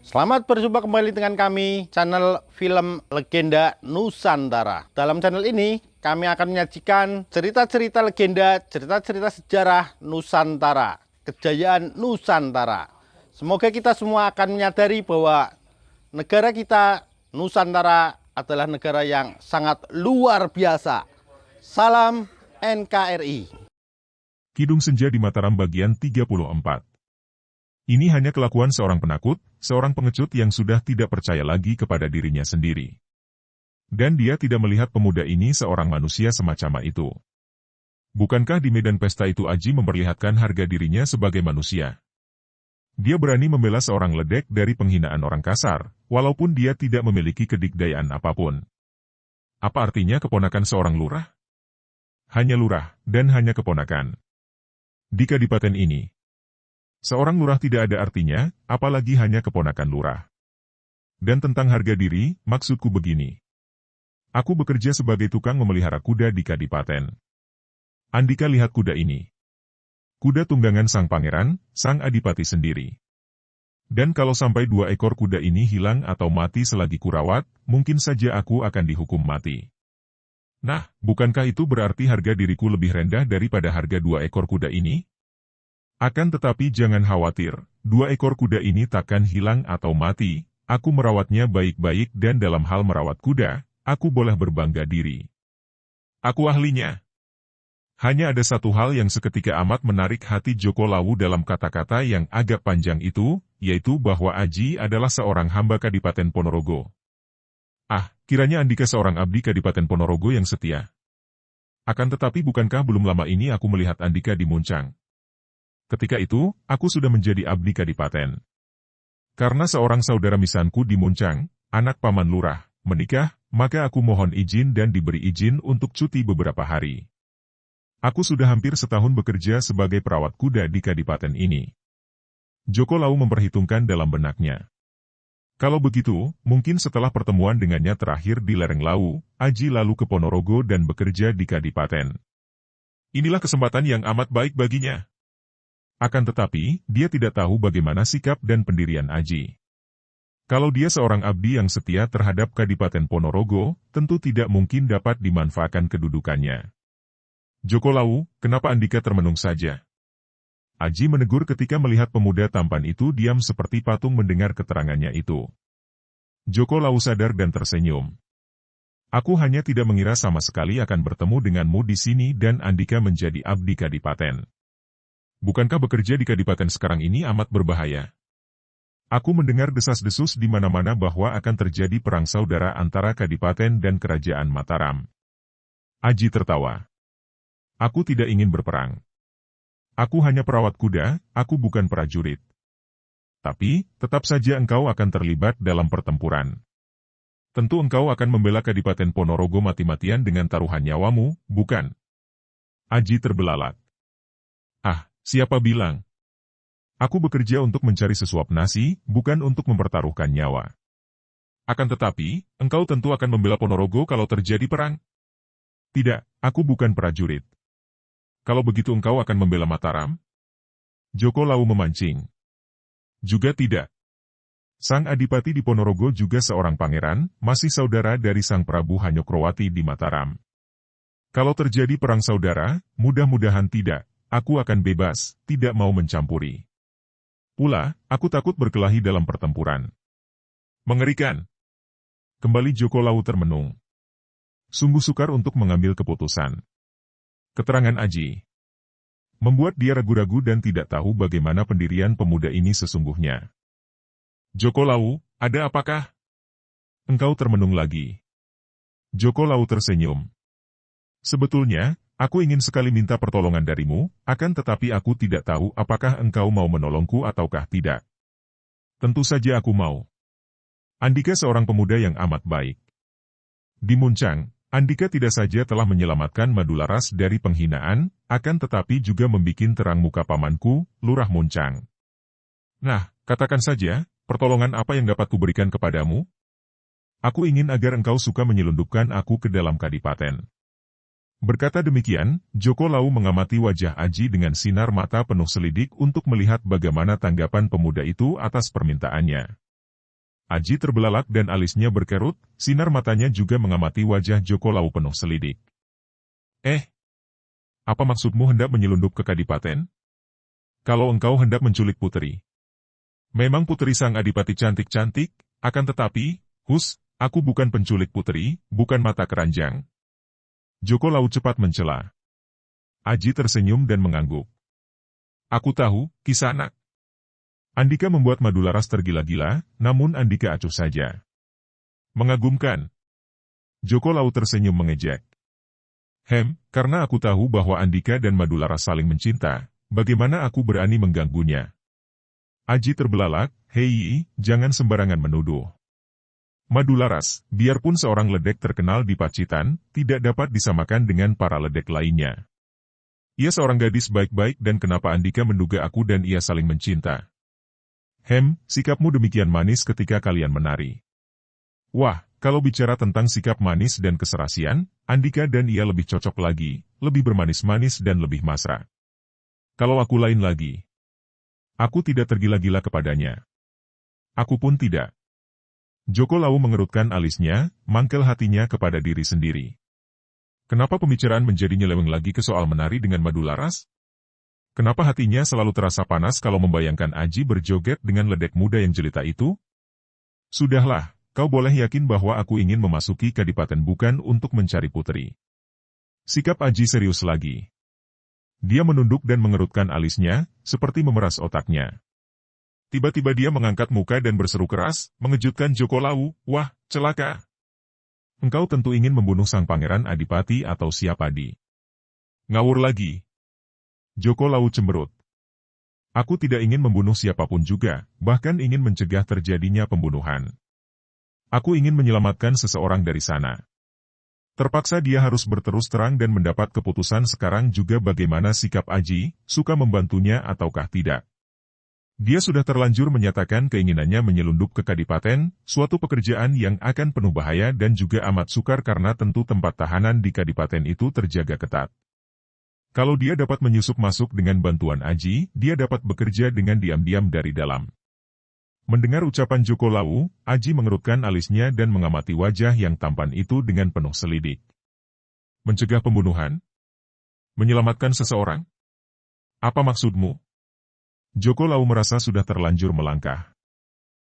Selamat berjumpa kembali dengan kami, channel Film Legenda Nusantara. Dalam channel ini, kami akan menyajikan cerita-cerita legenda, cerita-cerita sejarah Nusantara, kejayaan Nusantara. Semoga kita semua akan menyadari bahwa negara kita, Nusantara, adalah negara yang sangat luar biasa. Salam NKRI. Kidung Senja di Mataram bagian 34. Ini hanya kelakuan seorang penakut, seorang pengecut yang sudah tidak percaya lagi kepada dirinya sendiri. Dan dia tidak melihat pemuda ini seorang manusia semacam itu. Bukankah di medan pesta itu Aji memperlihatkan harga dirinya sebagai manusia? Dia berani membela seorang ledek dari penghinaan orang kasar, walaupun dia tidak memiliki kedikdayaan apapun. Apa artinya keponakan seorang lurah? Hanya lurah, dan hanya keponakan. Di kadipaten ini, seorang lurah tidak ada artinya, apalagi hanya keponakan lurah. Dan tentang harga diri, maksudku begini. Aku bekerja sebagai tukang memelihara kuda di kadipaten. Andika lihat kuda ini. Kuda tunggangan sang pangeran, sang adipati sendiri. Dan kalau sampai 2 ekor kuda ini hilang atau mati selagi kurawat, mungkin saja aku akan dihukum mati. Nah, bukankah itu berarti harga diriku lebih rendah daripada harga 2 ekor kuda ini? Akan tetapi jangan khawatir, 2 ekor kuda ini takkan hilang atau mati, aku merawatnya baik-baik dan dalam hal merawat kuda, aku boleh berbangga diri. Aku ahlinya. Hanya ada satu hal yang seketika amat menarik hati Joko Lawu dalam kata-kata yang agak panjang itu, yaitu bahwa Aji adalah seorang hamba Kadipaten Ponorogo. Ah, kiranya Andika seorang abdi Kadipaten Ponorogo yang setia. Akan tetapi bukankah belum lama ini aku melihat Andika di Muncang? Ketika itu, aku sudah menjadi abdi kadipaten. Karena seorang saudara misanku di Muncang, anak paman lurah, menikah, maka aku mohon izin dan diberi izin untuk cuti beberapa hari. Aku sudah hampir setahun bekerja sebagai perawat kuda di kadipaten ini. Joko Lawu memperhitungkan dalam benaknya. Kalau begitu, mungkin setelah pertemuan dengannya terakhir di lereng Lawu, Aji lalu ke Ponorogo dan bekerja di kadipaten. Inilah kesempatan yang amat baik baginya. Akan tetapi, dia tidak tahu bagaimana sikap dan pendirian Aji. Kalau dia seorang abdi yang setia terhadap Kadipaten Ponorogo, tentu tidak mungkin dapat dimanfaatkan kedudukannya. Joko Lawu, kenapa Andika termenung saja? Aji menegur ketika melihat pemuda tampan itu diam seperti patung mendengar keterangannya itu. Joko Lawu sadar dan tersenyum. Aku hanya tidak mengira sama sekali akan bertemu denganmu di sini dan Andika menjadi abdi Kadipaten. Bukankah bekerja di kadipaten sekarang ini amat berbahaya? Aku mendengar desas-desus di mana-mana bahwa akan terjadi perang saudara antara kadipaten dan kerajaan Mataram. Aji tertawa. Aku tidak ingin berperang. Aku hanya perawat kuda, aku bukan prajurit. Tapi, tetap saja engkau akan terlibat dalam pertempuran. Tentu engkau akan membela Kadipaten Ponorogo mati-matian dengan taruhan nyawamu, bukan? Aji terbelalak. Ah, siapa bilang? Aku bekerja untuk mencari sesuap nasi, bukan untuk mempertaruhkan nyawa. Akan tetapi, engkau tentu akan membela Ponorogo kalau terjadi perang. Tidak, aku bukan prajurit. Kalau begitu engkau akan membela Mataram? Joko Lawu memancing. Juga tidak. Sang adipati di Ponorogo juga seorang pangeran, masih saudara dari Sang Prabu Hanyokrowati di Mataram. Kalau terjadi perang saudara, mudah-mudahan tidak. Aku akan bebas, tidak mau mencampuri. Pula, aku takut berkelahi dalam pertempuran. Mengerikan. Kembali Joko Lawu termenung. Sungguh sukar untuk mengambil keputusan. Keterangan Aji membuat dia ragu-ragu dan tidak tahu bagaimana pendirian pemuda ini sesungguhnya. Joko Lawu, ada apakah? Engkau termenung lagi. Joko Lawu tersenyum. Sebetulnya, aku ingin sekali minta pertolongan darimu, akan tetapi aku tidak tahu apakah engkau mau menolongku ataukah tidak. Tentu saja aku mau. Andika seorang pemuda yang amat baik. Di Muncang, Andika tidak saja telah menyelamatkan Madularas dari penghinaan, akan tetapi juga membikin terang muka pamanku, Lurah Muncang. Nah, katakan saja, pertolongan apa yang dapat kuberikan kepadamu? Aku ingin agar engkau suka menyelundupkan aku ke dalam kadipaten. Berkata demikian, Joko Lawu mengamati wajah Aji dengan sinar mata penuh selidik untuk melihat bagaimana tanggapan pemuda itu atas permintaannya. Aji terbelalak dan alisnya berkerut, sinar matanya juga mengamati wajah Joko Lau penuh selidik. Apa maksudmu hendak menyelundup ke Kadipaten? Kalau engkau hendak menculik putri. Memang putri sang adipati cantik-cantik, akan tetapi, aku bukan penculik putri, bukan mata keranjang. Joko Lau cepat mencela. Aji tersenyum dan mengangguk. Aku tahu, Kisanak. Andika membuat Madularas tergila-gila, namun Andika acuh saja. Mengagumkan. Joko Lau tersenyum mengejek. Karena aku tahu bahwa Andika dan Madularas saling mencinta, bagaimana aku berani mengganggunya? Aji terbelalak, hei, jangan sembarangan menuduh. Madularas, biarpun seorang ledek terkenal di Pacitan, tidak dapat disamakan dengan para ledek lainnya. Ia seorang gadis baik-baik dan kenapa Andika menduga aku dan ia saling mencinta? Sikapmu demikian manis ketika kalian menari. Wah, kalau bicara tentang sikap manis dan keserasian, Andika dan ia lebih cocok lagi, lebih bermanis-manis dan lebih mesra. Kalau aku lain lagi. Aku tidak tergila-gila kepadanya. Aku pun tidak. Joko Lau mengerutkan alisnya, mangkel hatinya kepada diri sendiri. Kenapa pembicaraan menjadi nyeleweng lagi ke soal menari dengan Madularas? Kenapa hatinya selalu terasa panas kalau membayangkan Aji berjoget dengan ledek muda yang jelita itu? Sudahlah, kau boleh yakin bahwa aku ingin memasuki Kadipaten bukan untuk mencari putri. Sikap Aji serius lagi. Dia menunduk dan mengerutkan alisnya, seperti memeras otaknya. Tiba-tiba dia mengangkat muka dan berseru keras, mengejutkan Joko Lau, wah, celaka. Engkau tentu ingin membunuh sang pangeran adipati atau siapa di. Ngawur lagi. Joko Lau cemberut. Aku tidak ingin membunuh siapapun juga, bahkan ingin mencegah terjadinya pembunuhan. Aku ingin menyelamatkan seseorang dari sana. Terpaksa dia harus berterus terang dan mendapat keputusan sekarang juga bagaimana sikap Aji, suka membantunya ataukah tidak. Dia sudah terlanjur menyatakan keinginannya menyelundup ke Kadipaten, suatu pekerjaan yang akan penuh bahaya dan juga amat sukar karena tentu tempat tahanan di Kadipaten itu terjaga ketat. Kalau dia dapat menyusup masuk dengan bantuan Aji, dia dapat bekerja dengan diam-diam dari dalam. Mendengar ucapan Joko Lau, Aji mengerutkan alisnya dan mengamati wajah yang tampan itu dengan penuh selidik. Mencegah pembunuhan? Menyelamatkan seseorang? Apa maksudmu? Joko Lau merasa sudah terlanjur melangkah.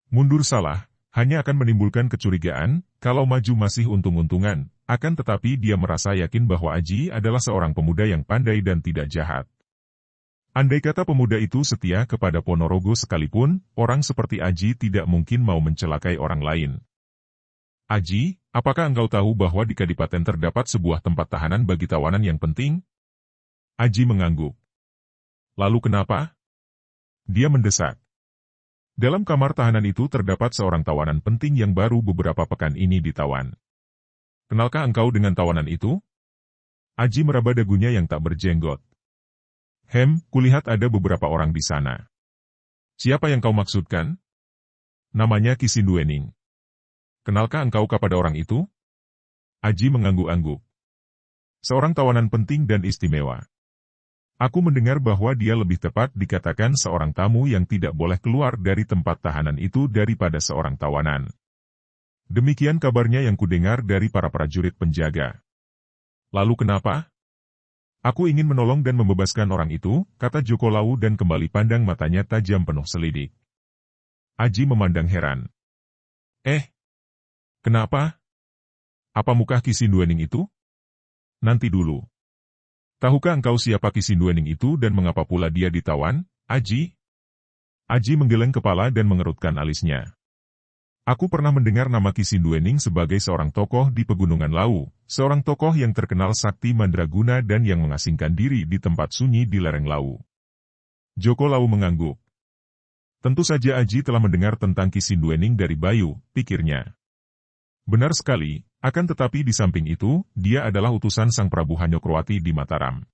Mundur salah, hanya akan menimbulkan kecurigaan, kalau maju masih untung-untungan, akan tetapi dia merasa yakin bahwa Aji adalah seorang pemuda yang pandai dan tidak jahat. Andai kata pemuda itu setia kepada Ponorogo sekalipun, orang seperti Aji tidak mungkin mau mencelakai orang lain. Aji, apakah engkau tahu bahwa di Kadipaten terdapat sebuah tempat tahanan bagi tawanan yang penting? Aji mengangguk. Lalu kenapa? Dia mendesak. Dalam kamar tahanan itu terdapat seorang tawanan penting yang baru beberapa pekan ini ditawan. Kenalkah engkau dengan tawanan itu? Aji meraba dagunya yang tak berjenggot. Kulihat ada beberapa orang di sana. Siapa yang kau maksudkan? Namanya Kisinduening. Kenalkah engkau kepada orang itu? Aji mengangguk-angguk. Seorang tawanan penting dan istimewa. Aku mendengar bahwa dia lebih tepat dikatakan seorang tamu yang tidak boleh keluar dari tempat tahanan itu daripada seorang tawanan. Demikian kabarnya yang kudengar dari para prajurit penjaga. Lalu kenapa? Aku ingin menolong dan membebaskan orang itu, kata Joko Lau dan kembali pandang matanya tajam penuh selidik. Aji memandang heran. Kenapa? Apa muka Kisinduening itu? Nanti dulu. Tahukah engkau siapa Kisinduening itu dan mengapa pula dia ditawan, Aji? Aji menggeleng kepala dan mengerutkan alisnya. Aku pernah mendengar nama Kisinduening sebagai seorang tokoh di Pegunungan Lau, seorang tokoh yang terkenal sakti mandraguna dan yang mengasingkan diri di tempat sunyi di lereng Lau. Joko Lau mengangguk. Tentu saja Aji telah mendengar tentang Kisinduening dari Bayu, pikirnya. Benar sekali, akan tetapi di samping itu, dia adalah utusan Sang Prabu Hanyokrowati di Mataram.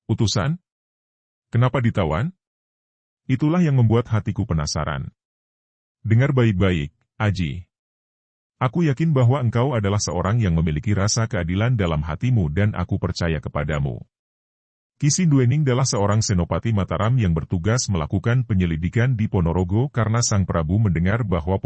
Utusan? Kenapa ditawan? Itulah yang membuat hatiku penasaran. Dengar baik-baik, Aji. Aku yakin bahwa engkau adalah seorang yang memiliki rasa keadilan dalam hatimu dan aku percaya kepadamu. Kisinduening adalah seorang senopati Mataram yang bertugas melakukan penyelidikan di Ponorogo karena Sang Prabu mendengar bahwa